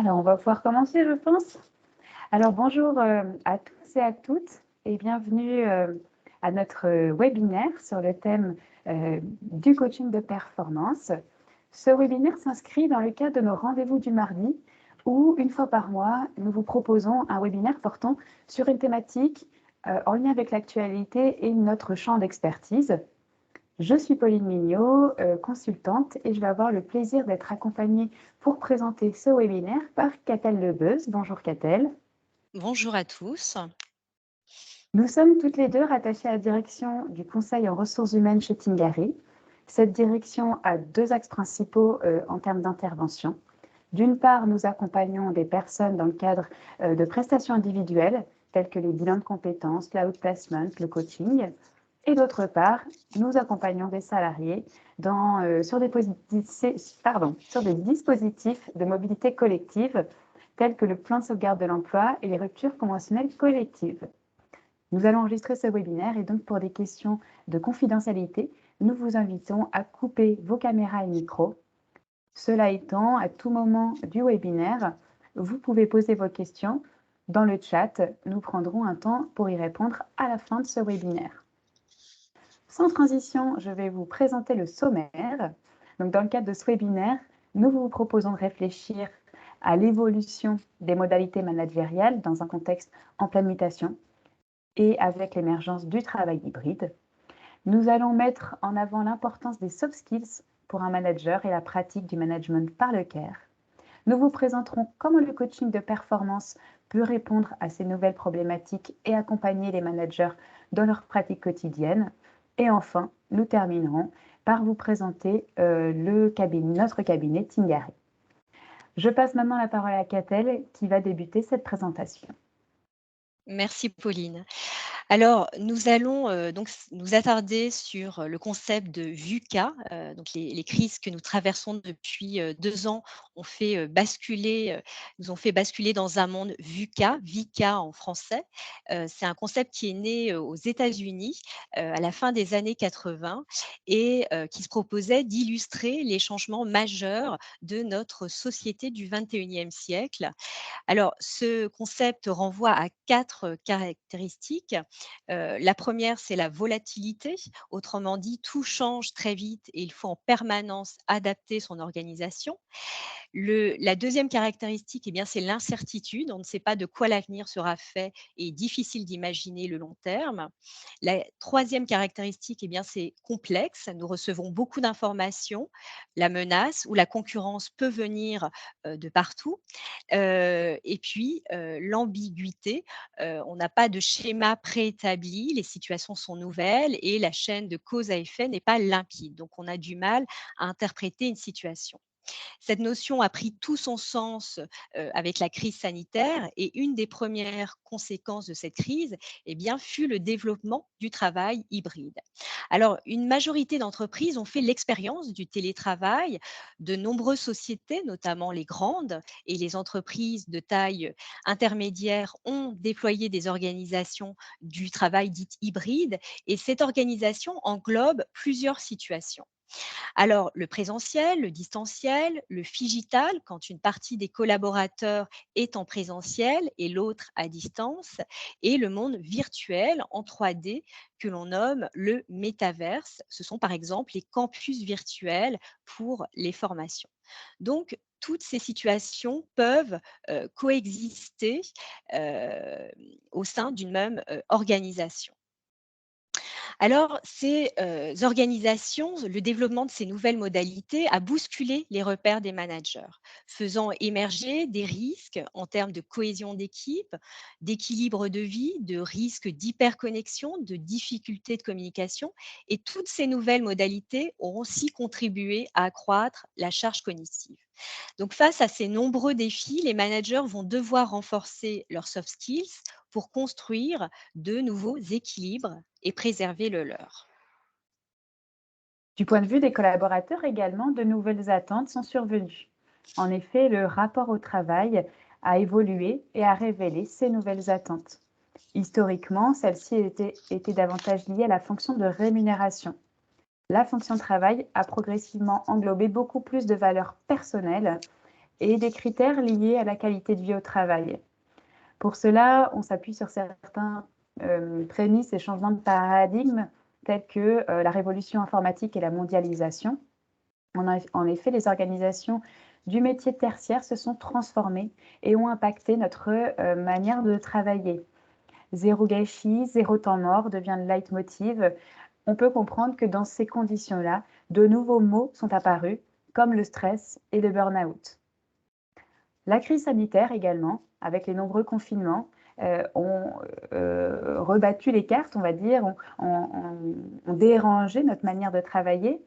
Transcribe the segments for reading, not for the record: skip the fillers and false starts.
Alors, on va pouvoir commencer, je pense. Alors, bonjour à tous et à toutes et bienvenue à notre webinaire sur le thème du coaching de performance. Ce webinaire s'inscrit dans le cadre de nos rendez-vous du mardi où, une fois par mois, nous vous proposons un webinaire portant sur une thématique en lien avec l'actualité et notre champ d'expertise. Je suis Pauline Mignot, consultante, et je vais avoir le plaisir d'être accompagnée pour présenter ce webinaire par Catel Lebeuz. Bonjour Catel. Bonjour à tous. Nous sommes toutes les deux rattachées à la direction du Conseil en ressources humaines chez Tingari. Cette direction a deux axes principaux en termes d'intervention. D'une part, nous accompagnons des personnes dans le cadre de prestations individuelles, telles que les bilans de compétences, l'outplacement, le coaching. Et d'autre part, nous accompagnons des salariés sur des dispositifs de mobilité collective, tels que le plan de sauvegarde de l'emploi et les ruptures conventionnelles collectives. Nous allons enregistrer ce webinaire et donc pour des questions de confidentialité, nous vous invitons à couper vos caméras et micros. Cela étant, à tout moment du webinaire, vous pouvez poser vos questions dans le chat. Nous prendrons un temps pour y répondre à la fin de ce webinaire. Sans transition, je vais vous présenter le sommaire. Donc, dans le cadre de ce webinaire, nous vous proposons de réfléchir à l'évolution des modalités managériales dans un contexte en pleine mutation et avec l'émergence du travail hybride. Nous allons mettre en avant l'importance des soft skills pour un manager et la pratique du management par le CARE. Nous vous présenterons comment le coaching de performance peut répondre à ces nouvelles problématiques et accompagner les managers dans leur pratique quotidienne. Et enfin, nous terminerons par vous présenter notre cabinet Tingari. Je passe maintenant la parole à Catel qui va débuter cette présentation. Merci Pauline. Alors, nous allons donc nous attarder sur le concept de VUCA. Donc les crises que nous traversons depuis 2 ans nous ont fait basculer dans un monde VUCA en français. C'est un concept qui est né aux États-Unis à la fin des années 80 et qui se proposait d'illustrer les changements majeurs de notre société du 21e siècle. Alors, ce concept renvoie à 4 caractéristiques. La première, c'est la volatilité. Autrement dit, tout change très vite et il faut en permanence adapter son organisation. La deuxième caractéristique, eh bien, c'est l'incertitude. On ne sait pas de quoi l'avenir sera fait et difficile d'imaginer le long terme. La troisième caractéristique, eh bien, c'est complexe. Nous recevons beaucoup d'informations. La menace ou la concurrence peut venir de partout. Et puis, l'ambiguïté, on n'a pas de schéma préétabli, les situations sont nouvelles et la chaîne de cause à effet n'est pas limpide. Donc, on a du mal à interpréter une situation. Cette notion a pris tout son sens avec la crise sanitaire et une des premières conséquences de cette crise eh bien, fut le développement du travail hybride. Alors, une majorité d'entreprises ont fait l'expérience du télétravail. De nombreuses sociétés, notamment les grandes et les entreprises de taille intermédiaire, ont déployé des organisations du travail dites hybrides et cette organisation englobe plusieurs situations. Alors, le présentiel, le distanciel, le figital, quand une partie des collaborateurs est en présentiel et l'autre à distance, et le monde virtuel en 3D que l'on nomme le métaverse. Ce sont par exemple les campus virtuels pour les formations. Donc, toutes ces situations peuvent coexister euh, au sein d'une même organisation. Alors, ces organisations, le développement de ces nouvelles modalités a bousculé les repères des managers, faisant émerger des risques en termes de cohésion d'équipe, d'équilibre de vie, de risques d'hyperconnexion, de difficultés de communication. Et toutes ces nouvelles modalités ont aussi contribué à accroître la charge cognitive. Donc, face à ces nombreux défis, les managers vont devoir renforcer leurs soft skills pour construire de nouveaux équilibres et préserver le leur. Du point de vue des collaborateurs également, de nouvelles attentes sont survenues. En effet, le rapport au travail a évolué et a révélé ces nouvelles attentes. Historiquement, celles-ci étaient davantage liées à la fonction de rémunération. La fonction de travail a progressivement englobé beaucoup plus de valeurs personnelles et des critères liés à la qualité de vie au travail. Pour cela, on s'appuie sur certains prémices et changements de paradigme tels que la révolution informatique et la mondialisation. En effet, les organisations du métier tertiaire se sont transformées et ont impacté notre manière de travailler. Zéro gâchis, zéro temps mort devient le leitmotiv. On peut comprendre que dans ces conditions-là, de nouveaux mots sont apparus, comme le stress et le burn-out. La crise sanitaire également, avec les nombreux confinements, ont rebattu les cartes, on va dire, ont dérangé notre manière de travailler.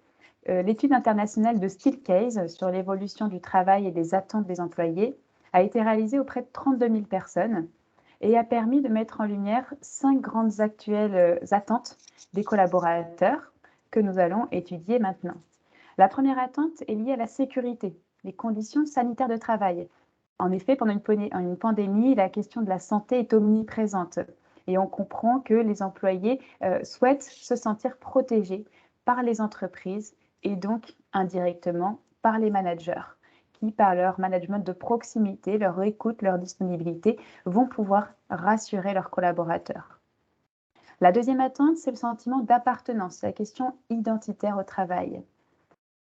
L'étude internationale de Steelcase sur l'évolution du travail et des attentes des employés a été réalisée auprès de 32 000 personnes et a permis de mettre en lumière 5 grandes actuelles attentes des collaborateurs que nous allons étudier maintenant. La première attente est liée à la sécurité, les conditions sanitaires de travail. En effet, pendant une pandémie, la question de la santé est omniprésente et on comprend que les employés souhaitent se sentir protégés par les entreprises et donc indirectement par les managers qui, par leur management de proximité, leur écoute, leur disponibilité, vont pouvoir rassurer leurs collaborateurs. La deuxième attente, c'est le sentiment d'appartenance, la question identitaire au travail.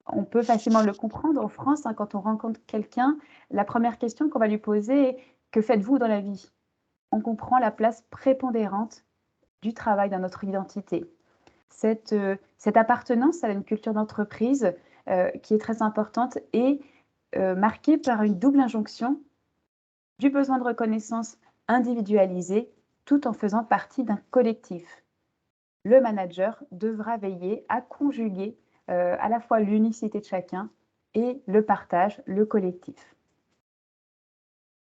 On peut facilement le comprendre en France, quand on rencontre quelqu'un, la première question qu'on va lui poser est « Que faites-vous dans la vie ?» On comprend la place prépondérante du travail dans notre identité. Cette appartenance à une culture d'entreprise qui est très importante et marquée par une double injonction du besoin de reconnaissance individualisée tout en faisant partie d'un collectif. Le manager devra veiller à conjuguer à la fois l'unicité de chacun et le partage, le collectif.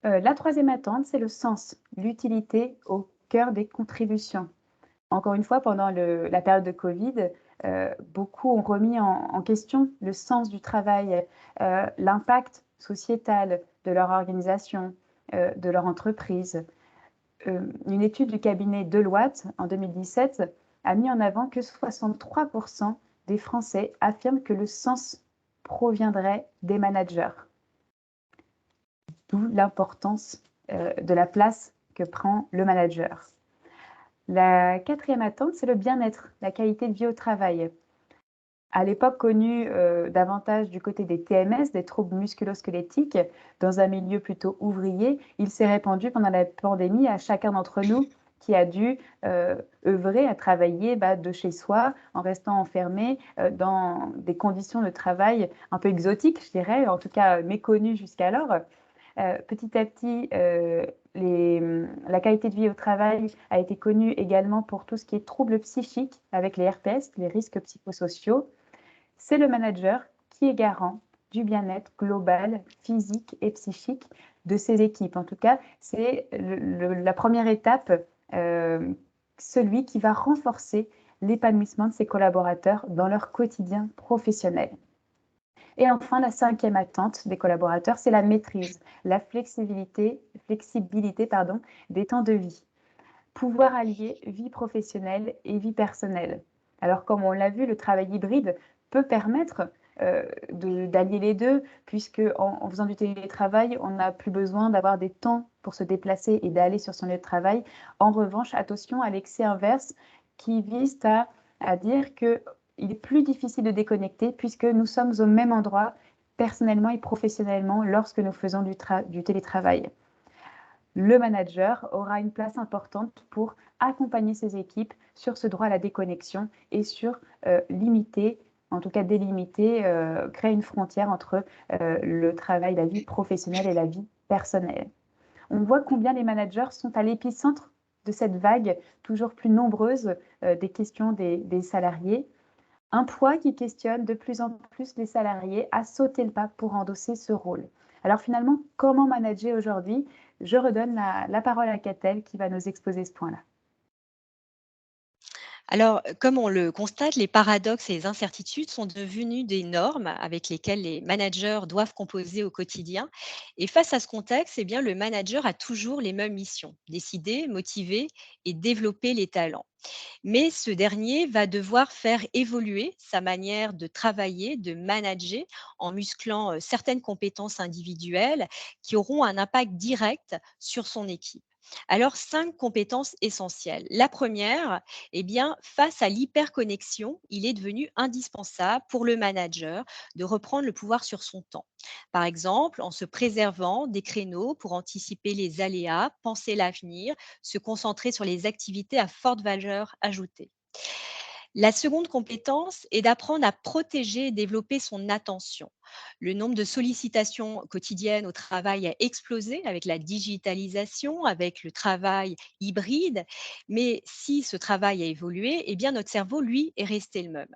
La troisième attente, c'est le sens, l'utilité au cœur des contributions. Encore une fois, pendant la période de Covid, beaucoup ont remis en question le sens du travail, l'impact sociétal de leur organisation, de leur entreprise. Une étude du cabinet Deloitte en 2017 a mis en avant que 63% des Français affirment que le sens proviendrait des managers. D'où l'importance de la place que prend le manager. La quatrième attente, c'est le bien-être, la qualité de vie au travail. À l'époque connue davantage du côté des TMS, des troubles musculo-squelettiques, dans un milieu plutôt ouvrier, il s'est répandu pendant la pandémie à chacun d'entre nous qui a dû œuvrer à travailler de chez soi en restant enfermé dans des conditions de travail un peu exotiques, je dirais, en tout cas méconnues jusqu'alors. Petit à petit, la qualité de vie au travail a été connue également pour tout ce qui est troubles psychiques avec les RPS, les risques psychosociaux. C'est le manager qui est garant du bien-être global, physique et psychique de ses équipes. En tout cas, c'est la première étape, celui qui va renforcer l'épanouissement de ses collaborateurs dans leur quotidien professionnel. Et enfin, la cinquième attente des collaborateurs, c'est la maîtrise, la flexibilité des temps de vie. Pouvoir allier vie professionnelle et vie personnelle. Alors, comme on l'a vu, le travail hybride peut permettre d'allier les deux, puisque en faisant du télétravail, on n'a plus besoin d'avoir des temps pour se déplacer et d'aller sur son lieu de travail. En revanche, attention à l'excès inverse qui vise à dire qu'il est plus difficile de déconnecter puisque nous sommes au même endroit personnellement et professionnellement lorsque nous faisons du télétravail. Le manager aura une place importante pour accompagner ses équipes sur ce droit à la déconnexion et sur limiter, en tout cas délimiter, créer une frontière entre le travail, la vie professionnelle et la vie personnelle. On voit combien les managers sont à l'épicentre de cette vague toujours plus nombreuse des questions des salariés. Un poids qui questionne de plus en plus les salariés à sauter le pas pour endosser ce rôle. Alors finalement, comment manager aujourd'hui? Je redonne la parole à Catel qui va nous exposer ce point-là. Alors, comme on le constate, les paradoxes et les incertitudes sont devenus des normes avec lesquelles les managers doivent composer au quotidien. Et face à ce contexte, eh bien, le manager a toujours les mêmes missions, décider, motiver et développer les talents. Mais ce dernier va devoir faire évoluer sa manière de travailler, de manager, en musclant certaines compétences individuelles qui auront un impact direct sur son équipe. Alors, 5 compétences essentielles. La première, eh bien, face à l'hyperconnexion, il est devenu indispensable pour le manager de reprendre le pouvoir sur son temps. Par exemple, en se préservant des créneaux pour anticiper les aléas, penser l'avenir, se concentrer sur les activités à forte valeur ajoutée. La seconde compétence est d'apprendre à protéger et développer son attention. Le nombre de sollicitations quotidiennes au travail a explosé avec la digitalisation, avec le travail hybride. Mais si ce travail a évolué, eh bien notre cerveau, lui, est resté le même.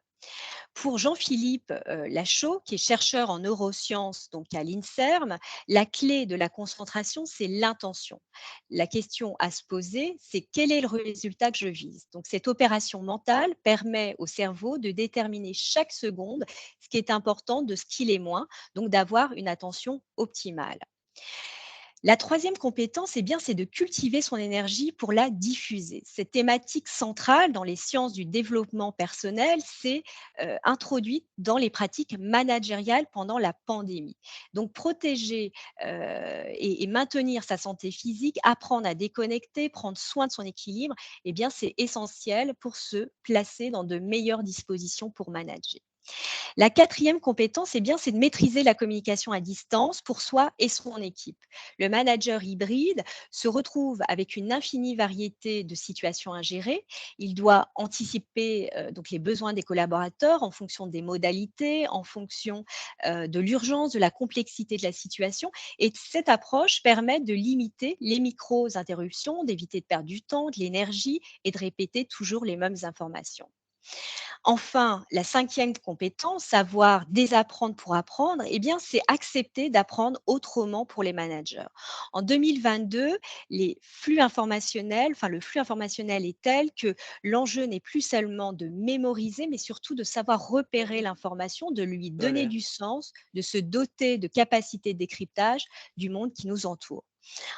Pour Jean-Philippe Lachaud, qui est chercheur en neurosciences donc à l'INSERM, la clé de la concentration, c'est l'intention. La question à se poser, c'est quel est le résultat que je vise. Donc cette opération mentale permet au cerveau de déterminer chaque seconde ce qui est important de ce qui l'est moins, donc d'avoir une attention optimale. La troisième compétence, eh bien, c'est de cultiver son énergie pour la diffuser. Cette thématique centrale dans les sciences du développement personnel s'est introduite dans les pratiques managériales pendant la pandémie. Donc, protéger et maintenir sa santé physique, apprendre à déconnecter, prendre soin de son équilibre, eh bien, c'est essentiel pour se placer dans de meilleures dispositions pour manager. La quatrième compétence, eh bien, c'est de maîtriser la communication à distance pour soi et son équipe. Le manager hybride se retrouve avec une infinie variété de situations à gérer. Il doit anticiper donc les besoins des collaborateurs en fonction des modalités, en fonction de l'urgence, de la complexité de la situation. Et cette approche permet de limiter les micro-interruptions, d'éviter de perdre du temps, de l'énergie et de répéter toujours les mêmes informations. Enfin, la cinquième compétence, savoir désapprendre pour apprendre, eh bien, c'est accepter d'apprendre autrement pour les managers. En 2022, le flux informationnel est tel que l'enjeu n'est plus seulement de mémoriser, mais surtout de savoir repérer l'information, de lui donner du sens, de se doter de capacités de décryptage du monde qui nous entoure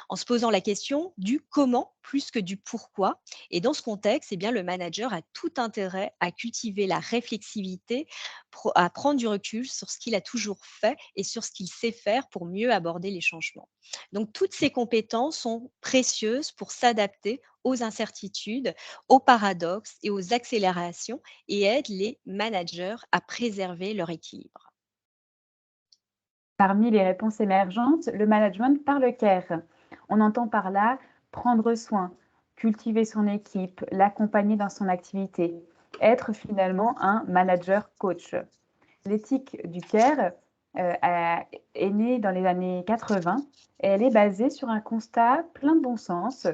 en se posant la question du comment plus que du pourquoi. Et dans ce contexte, eh bien, le manager a tout intérêt à cultiver la réflexivité, à prendre du recul sur ce qu'il a toujours fait et sur ce qu'il sait faire pour mieux aborder les changements. Donc, toutes ces compétences sont précieuses pour s'adapter aux incertitudes, aux paradoxes et aux accélérations et aident les managers à préserver leur équilibre. Parmi les réponses émergentes, le management par le care. On entend par là prendre soin, cultiver son équipe, l'accompagner dans son activité, être finalement un manager coach. L'éthique du care est née dans les années 80 et elle est basée sur un constat plein de bon sens.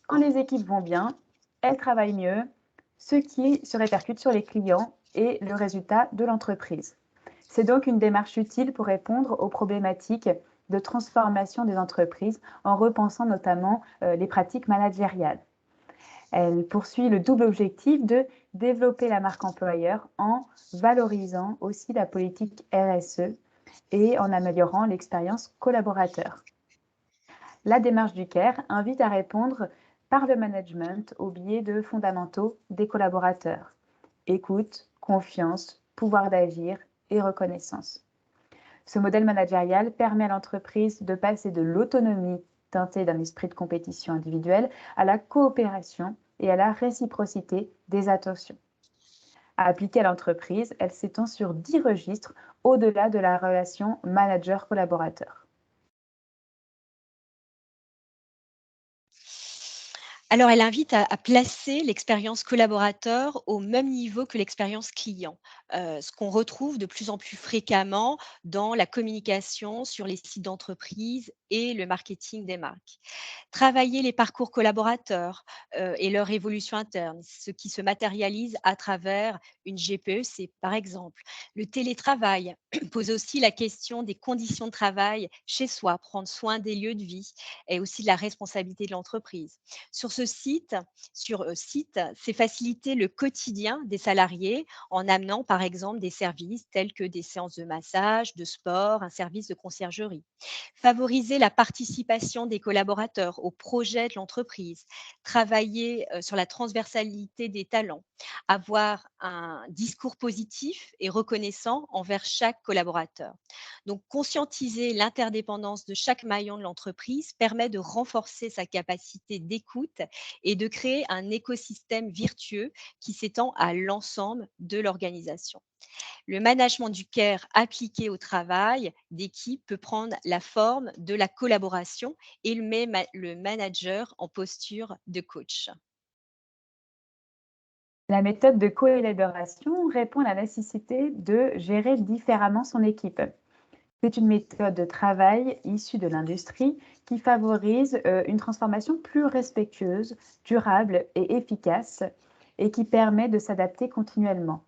Quand les équipes vont bien, elles travaillent mieux, ce qui se répercute sur les clients et le résultat de l'entreprise. C'est donc une démarche utile pour répondre aux problématiques de transformation des entreprises en repensant notamment les pratiques managériales. Elle poursuit le double objectif de développer la marque employeur en valorisant aussi la politique RSE et en améliorant l'expérience collaborateur. La démarche du CARE invite à répondre par le management aux biais de fondamentaux des collaborateurs. Écoute, confiance, pouvoir d'agir et reconnaissance. Ce modèle managérial permet à l'entreprise de passer de l'autonomie teintée d'un esprit de compétition individuelle à la coopération et à la réciprocité des attentions. À appliquer à l'entreprise, elle s'étend sur 10 registres au-delà de la relation manager-collaborateur. Alors, elle invite à placer l'expérience collaborateur au même niveau que l'expérience client, ce qu'on retrouve de plus en plus fréquemment dans la communication sur les sites d'entreprise et le marketing des marques. Travailler les parcours collaborateurs, et leur évolution interne, ce qui se matérialise à travers une GPEC, par exemple. Le télétravail pose aussi la question des conditions de travail chez soi, prendre soin des lieux de vie et aussi de la responsabilité de l'entreprise. Sur ce site, c'est faciliter le quotidien des salariés en amenant par exemple des services tels que des séances de massage, de sport, un service de conciergerie. Favoriser la participation des collaborateurs au projet de l'entreprise, travailler sur la transversalité des talents, avoir un discours positif et reconnaissant envers chaque collaborateur. Donc, conscientiser l'interdépendance de chaque maillon de l'entreprise permet de renforcer sa capacité d'écoute et de créer un écosystème vertueux qui s'étend à l'ensemble de l'organisation. Le management du care appliqué au travail d'équipe peut prendre la forme de la collaboration et il met le manager en posture de coach. La méthode de coélaboration répond à la nécessité de gérer différemment son équipe. C'est une méthode de travail issue de l'industrie qui favorise une transformation plus respectueuse, durable et efficace et qui permet de s'adapter continuellement.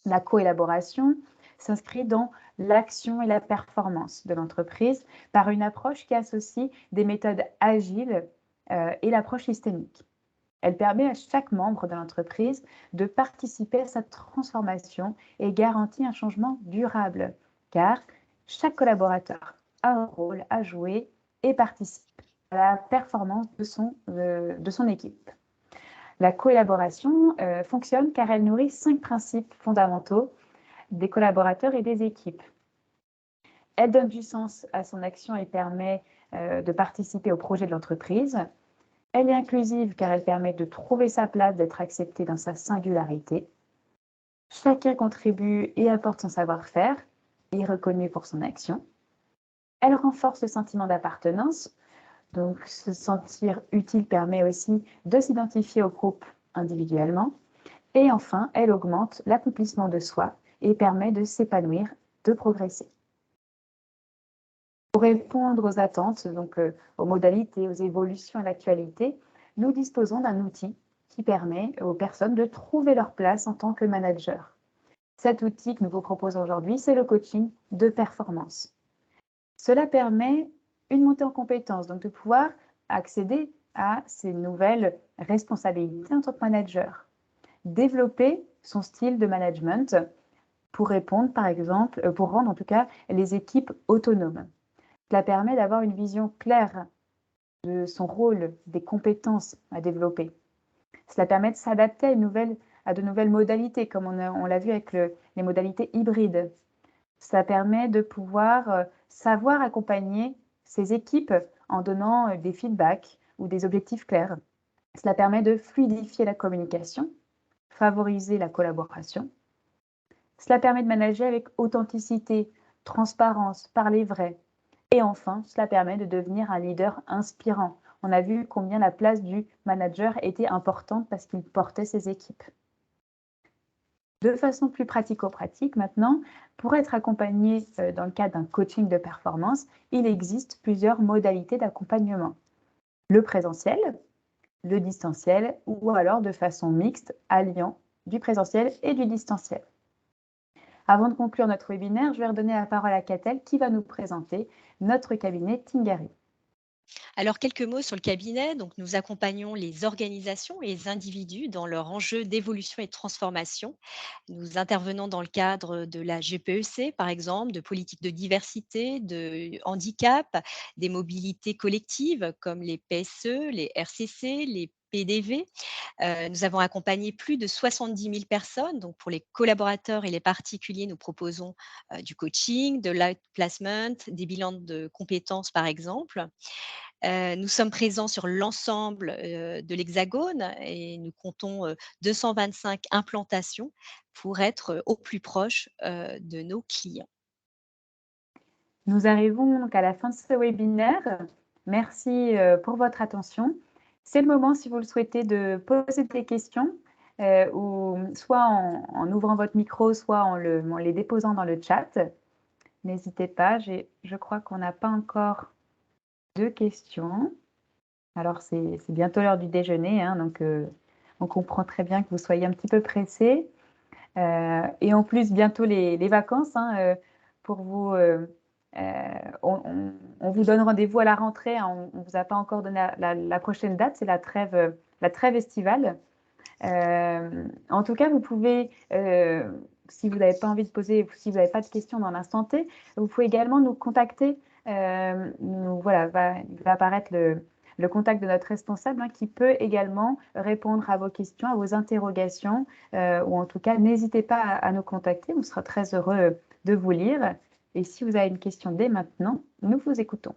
La coélaboration s'inscrit dans l'action et la performance de l'entreprise par une approche qui associe des méthodes agiles et l'approche systémique. Elle permet à chaque membre de l'entreprise de participer à sa transformation et garantit un changement durable, car chaque collaborateur a un rôle à jouer et participe à la performance de son équipe. La collaboration fonctionne car elle nourrit 5 principes fondamentaux des collaborateurs et des équipes. Elle donne du sens à son action et permet de participer au projet de l'entreprise. Elle est inclusive car elle permet de trouver sa place, d'être accepté dans sa singularité. Chacun contribue et apporte son savoir-faire et est reconnu pour son action. Elle renforce le sentiment d'appartenance. Donc, se sentir utile permet aussi de s'identifier au groupe individuellement. Et enfin, elle augmente l'accomplissement de soi et permet de s'épanouir, de progresser. Pour répondre aux attentes, donc aux modalités, aux évolutions à l'actualité, nous disposons d'un outil qui permet aux personnes de trouver leur place en tant que manager. Cet outil que nous vous proposons aujourd'hui, c'est le coaching de performance. Cela permet une montée en compétences, donc de pouvoir accéder à ces nouvelles responsabilités en tant que manager. Développer son style de management pour répondre, par exemple, pour rendre en tout cas les équipes autonomes. Cela permet d'avoir une vision claire de son rôle, des compétences à développer. Cela permet de s'adapter à de nouvelles modalités, comme on l'a vu avec les modalités hybrides. Cela permet de pouvoir savoir accompagner ses équipes en donnant des feedbacks ou des objectifs clairs. Cela permet de fluidifier la communication, favoriser la collaboration. Cela permet de manager avec authenticité, transparence, parler vrai. Et enfin, cela permet de devenir un leader inspirant. On a vu combien la place du manager était importante parce qu'il portait ses équipes. De façon plus pratico-pratique maintenant, pour être accompagné dans le cadre d'un coaching de performance, il existe plusieurs modalités d'accompagnement. Le présentiel, le distanciel ou alors de façon mixte, alliant du présentiel et du distanciel. Avant de conclure notre webinaire, je vais redonner la parole à Catel qui va nous présenter notre cabinet Tingari. Alors, quelques mots sur le cabinet. Donc, nous accompagnons les organisations et les individus dans leurs enjeux d'évolution et de transformation. Nous intervenons dans le cadre de la GPEC, par exemple, de politiques de diversité, de handicap, des mobilités collectives comme les PSE, les RCC, les PDV. Nous avons accompagné plus de 70 000 personnes. Donc, pour les collaborateurs et les particuliers, nous proposons du coaching, de l'outplacement, des bilans de compétences, par exemple. Nous sommes présents sur l'ensemble de l'Hexagone et nous comptons 225 implantations pour être au plus proche de nos clients. Nous arrivons donc à la fin de ce webinaire. Merci pour votre attention. C'est le moment, si vous le souhaitez, de poser des questions, ou soit en ouvrant votre micro, soit en les déposant dans le chat. N'hésitez pas, je crois qu'on n'a pas encore de questions. Alors, c'est bientôt l'heure du déjeuner, hein, donc on comprend très bien que vous soyez un petit peu pressés. Et en plus, bientôt les vacances, hein, pour vous On vous donne rendez-vous à la rentrée, hein. On ne vous a pas encore donné la prochaine date, c'est la trêve estivale. En tout cas, vous pouvez, si vous n'avez pas envie de poser, si vous n'avez pas de questions dans l'instant T, vous pouvez également nous contacter. Voilà, il va apparaître le contact de notre responsable, hein, qui peut également répondre à vos questions, à vos interrogations, ou en tout cas, n'hésitez pas à nous contacter. On sera très heureux de vous lire. Et si vous avez une question dès maintenant, nous vous écoutons.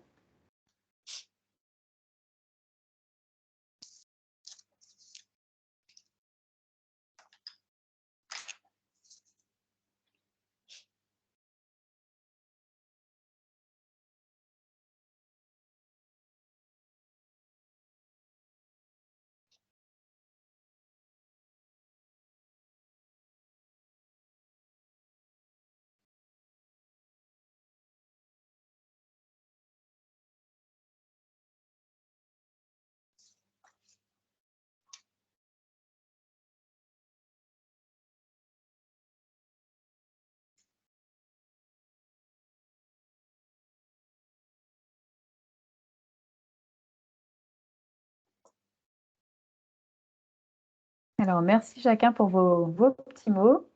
Alors, merci chacun pour vos petits mots.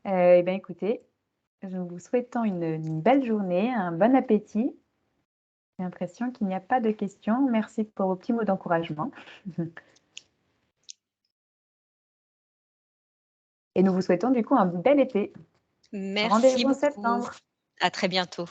Eh bien, écoutez, nous vous souhaitons une belle journée, un bon appétit. J'ai l'impression qu'il n'y a pas de questions. Merci pour vos petits mots d'encouragement. Et nous vous souhaitons du coup un bel été. Merci Rendez-vous en beaucoup. septembre. À très bientôt.